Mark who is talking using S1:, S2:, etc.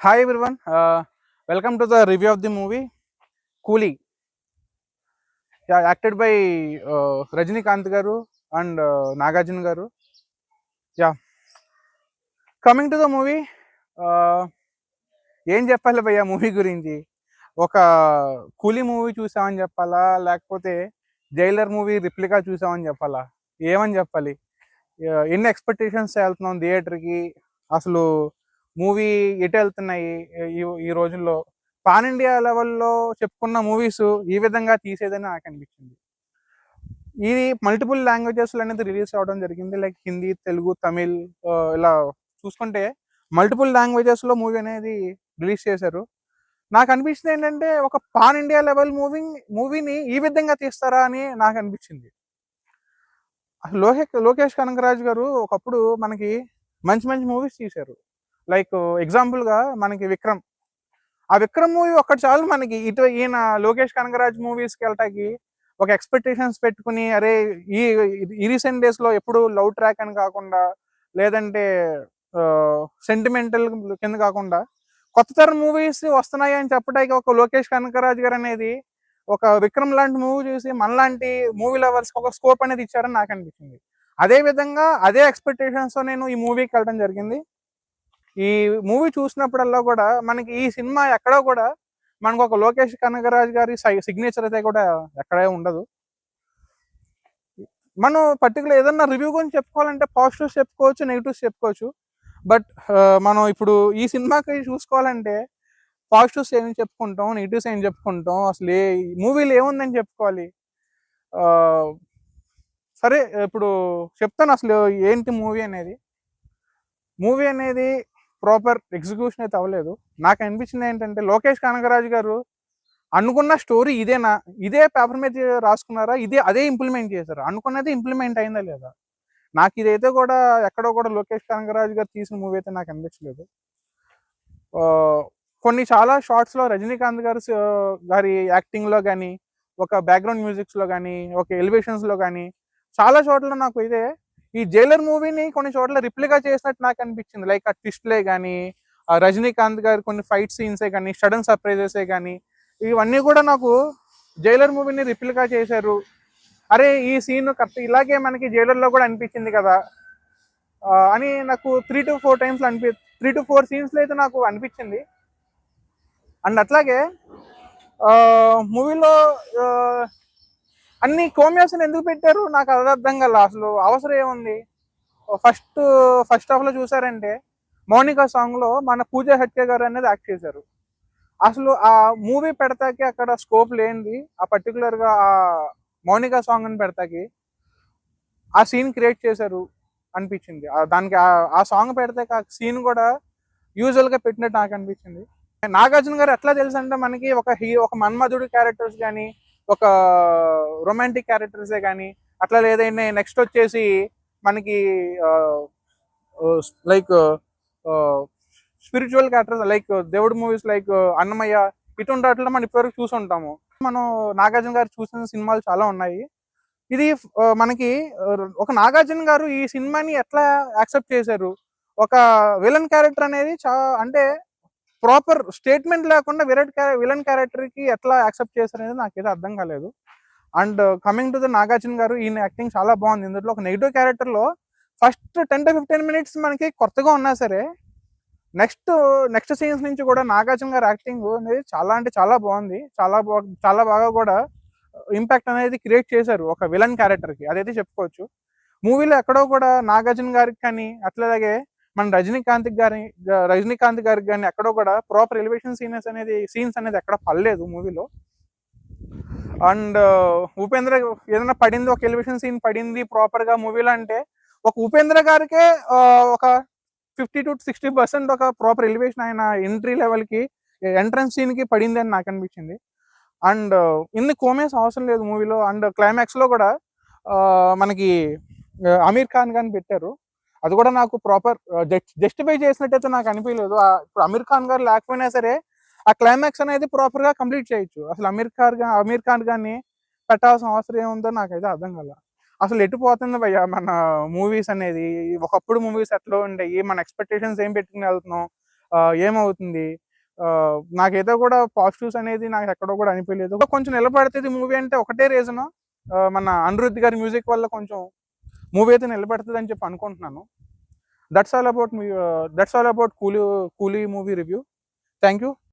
S1: Hi everyone, welcome to the review of the movie Coolie. Yeah, acted by Rajinikanth garu and Nagarjuna garu. Yeah, coming to the movie, ఏం చెప్పాలి భయ్య movie గురించి. ఒక కూలీ movie చూసామని చెప్పాలా, లేకపోతే Jailer movie replica చూసామని చెప్పాలా, ఏమని చెప్పాలి. ఎన్ని ఎక్స్పెక్టేషన్స్ వెళ్తున్నాం థియేటర్కి, అసలు మూవీ ఎటు వెళ్తున్నాయి ఈ ఈ రోజుల్లో. పాన్ ఇండియా లెవెల్లో చెప్పుకున్న మూవీస్ ఈ విధంగా తీసేదని నాకు అనిపించింది. ఇది మల్టిపుల్ లాంగ్వేజెస్లో అనేది రిలీజ్ అవ్వడం జరిగింది, లైక్ హిందీ, తెలుగు, తమిళ్, ఇలా చూసుకుంటే మల్టిపుల్ లాంగ్వేజెస్లో మూవీ అనేది రిలీజ్ చేశారు. నాకు అనిపించింది ఏంటంటే, ఒక పాన్ ఇండియా లెవెల్ మూవీని ఈ విధంగా తీస్తారా అని నాకు అనిపించింది. లోకేష్ కనగరాజు గారు ఒకప్పుడు మనకి మంచి మంచి మూవీస్ తీశారు. లైక్ ఎగ్జాంపుల్గా మనకి విక్రమ్. ఆ విక్రమ్ మూవీ ఒక్కటి చాలు మనకి. ఈయన లోకేష్ కనగరాజ్ మూవీస్కి వెళ్ళటానికి ఒక ఎక్స్పెక్టేషన్స్ పెట్టుకుని, అరే ఈ ఈ రీసెంట్ డేస్లో ఎప్పుడు లవ్ ట్రాక్ అని కాకుండా, లేదంటే సెంటిమెంటల్ కింద కాకుండా కొత్త తరం మూవీస్ వస్తున్నాయి అని చెప్పడానికి ఒక లోకేష్ కనగరాజ్ గారు అనేది ఒక విక్రమ్ లాంటి మూవీ చూసి మనలాంటి మూవీ లవర్స్కి ఒక స్కోప్ అనేది ఇచ్చారని నాకు అనిపించింది. అదే విధంగా అదే ఎక్స్పెక్టేషన్స్తో నేను ఈ మూవీకి వెళ్ళడం జరిగింది. ఈ మూవీ చూసినప్పుడల్లా కూడా మనకి ఈ సినిమా ఎక్కడో కూడా మనకు ఒక లోకేష్ కనగరాజ్ గారి సిగ్నేచర్ అయితే కూడా ఎక్కడే ఉండదు. మనం పర్టికులర్ ఏదన్నా రివ్యూ గురించి చెప్పుకోవాలంటే పాజిటివ్స్ చెప్పుకోవచ్చు, నెగిటివ్స్ చెప్పుకోవచ్చు. బట్ మనం ఇప్పుడు ఈ సినిమాకి చూసుకోవాలంటే పాజిటివ్స్ ఏమి చెప్పుకుంటాం, నెగిటివ్స్ ఏం చెప్పుకుంటాం, అసలు మూవీలో ఏముందని చెప్పుకోవాలి. సరే, ఇప్పుడు చెప్తాను అసలు ఏంటి మూవీ అనేది ప్రాపర్ ఎగ్జిక్యూషన్ అయితే అవ్వలేదు. నాకు అనిపించింది ఏంటంటే, లోకేష్ కనగరాజు గారు అనుకున్న స్టోరీ ఇదేనా, ఇదే పేపర్ మీద రాసుకున్నారా, అదే ఇంప్లిమెంట్ చేశారు, అనుకున్నది ఇంప్లిమెంట్ అయిందా లేదా. నాకు ఇదైతే కూడా ఎక్కడో కూడా లోకేష్ కనగరాజు గారు తీసిన మూవీ అయితే నాకు అనిపించలేదు. కొన్ని చాలా షార్ట్స్లో రజనీకాంత్ గారి యాక్టింగ్లో కానీ, ఒక బ్యాక్గ్రౌండ్ మ్యూజిక్స్లో కానీ, ఒక ఎలివేషన్స్లో కానీ చాలా చోట్ల నాకు ఇదే ఈ జైలర్ మూవీని కొన్ని చోట్ల రిప్లికా చేసినట్టు నాకు అనిపించింది. లైక్ ఆ ట్విస్ట్లే కానీ, ఆ రజనీకాంత్ గారి కొన్ని ఫైట్ సీన్సే కానీ, సడన్ సర్ప్రైజెసే కానీ, ఇవన్నీ కూడా నాకు జైలర్ మూవీని రిప్లికా చేశారు. అరే ఈ సీన్ కరెక్ట్ ఇలాగే మనకి జైలర్లో కూడా అనిపించింది కదా అని నాకు 3 to 4 టైమ్స్ 3 to 4 సీన్స్లో అయితే నాకు అనిపించింది. అండ్ అట్లాగే మూవీలో అన్ని కోమియాస్ని ఎందుకు పెట్టారు నాకు అది అర్థం కాల. అసలు అవసరం ఏముంది. ఫస్ట్ హాఫ్లో చూసారంటే మౌనిక సాంగ్లో మన పూజా హెట్కే గారు అనేది యాక్ట్ చేశారు. అసలు ఆ మూవీ పెడతాకి అక్కడ స్కోప్ లేనిది, ఆ పర్టికులర్గా ఆ మౌనిక సాంగ్ని పెడతాకి ఆ సీన్ క్రియేట్ చేశారు అనిపించింది. దానికి ఆ సాంగ్ పెడితే ఆ సీన్ కూడా యూజువల్గా పెట్టినట్టు నాకు అనిపించింది. నాగార్జున గారు ఎట్లా తెలుసు అంటే, మనకి ఒక మన్మధుడు క్యారెక్టర్స్ కానీ, ఒక రొమాంటిక్ క్యారెక్టర్సే కానీ, అట్లా లేదంటే నెక్స్ట్ వచ్చేసి మనకి లైక్ స్పిరిచువల్ క్యారెక్టర్స్, లైక్ దేవుడు మూవీస్ లైక్ అన్నమయ్య, ఇటువంటి వాటిలో మనం ఇప్పటివరకు చూసి ఉంటాము. మనం నాగార్జున గారు చూసిన సినిమాలు చాలా ఉన్నాయి. ఇది మనకి ఒక నాగార్జున గారు ఈ సినిమాని ఎట్లా యాక్సెప్ట్ చేశారు. ఒక విలన్ క్యారెక్టర్ అనేది అంటే ప్రాపర్ స్టేట్మెంట్ లేకుండా విలన్ క్యారెక్టర్కి ఎట్లా యాక్సెప్ట్ చేశారు అనేది నాకైతే అర్థం కాలేదు. And coming to the Nagarjuna గారు, ఈయన యాక్టింగ్ చాలా బాగుంది. ఇందులో ఒక నెగిటివ్ క్యారెక్టర్లో ఫస్ట్ 10 to 15 minutes మనకి కొత్తగా ఉన్నా సరే, నెక్స్ట్ సీన్స్ నుంచి కూడా నాగార్జున గారు యాక్టింగ్ అనేది చాలా అంటే చాలా బాగుంది. చాలా బాగా కూడా ఇంపాక్ట్ అనేది క్రియేట్ చేశారు ఒక విలన్ క్యారెక్టర్కి, అదైతే చెప్పుకోవచ్చు. మూవీలో ఎక్కడో కూడా నాగార్జున గారికి కానీ, అట్లాగే మన రజనీకాంత్ గారికి కానీ ఎక్కడో కూడా ప్రాపర్ ఎలివేషన్ సీన్స్ అనేది ఎక్కడ పడలేదు మూవీలో. అండ్ ఉపేంద్ర ఏదైనా పడింది, ఒక ఎలివేషన్ సీన్ పడింది ప్రాపర్గా మూవీలో అంటే ఒక ఉపేంద్ర గారికే ఒక 50 to 60% ఒక ప్రాపర్ ఎలివేషన్ ఆయన ఎంట్రీ లెవెల్కి, ఎంట్రన్స్ సీన్కి పడింది అని నాకు అనిపించింది. అండ్ ఇన్ని కోమేస్ అవసరం లేదు మూవీలో. అండ్ క్లైమాక్స్లో కూడా మనకి అమీర్ ఖాన్ గారిని పెట్టారు. అది కూడా నాకు ప్రాపర్ జస్టిఫై చేసినట్టయితే నాకు అనిపించలేదు. ఇప్పుడు అమీర్ ఖాన్ గారు లేకపోయినా సరే ఆ క్లైమాక్స్ అనేది ప్రాపర్గా కంప్లీట్ చేయొచ్చు. అసలు అమీర్ ఖాన్ గారిని పెట్టాల్సిన అవసరం ఏముందో నాకైతే అర్థం కాల. అసలు ఎటుపోతుంది భయ్యా మన మూవీస్ అనేది. ఒకప్పుడు మూవీస్ ఎట్లా ఉండేవి, మన ఎక్స్పెక్టేషన్స్ ఏం పెట్టుకుని వెళ్తున్నాం, ఏమవుతుంది, నాకైతే కూడా పాజిటివ్స్ అనేది నాకు ఎక్కడో కూడా అనిపించలేదు. కొంచెం నిలబడుతుంది మూవీ అంటే ఒకటే రీజన్, మన అనిరుద్ధ్ గారి మ్యూజిక్ వల్ల కొంచెం మూవీ అయితే నిలబడుతుంది అని చెప్పి అనుకుంటున్నాను. దట్స్ ఆల్ అబౌట్ కూలీ మూవీ రివ్యూ. Thank you.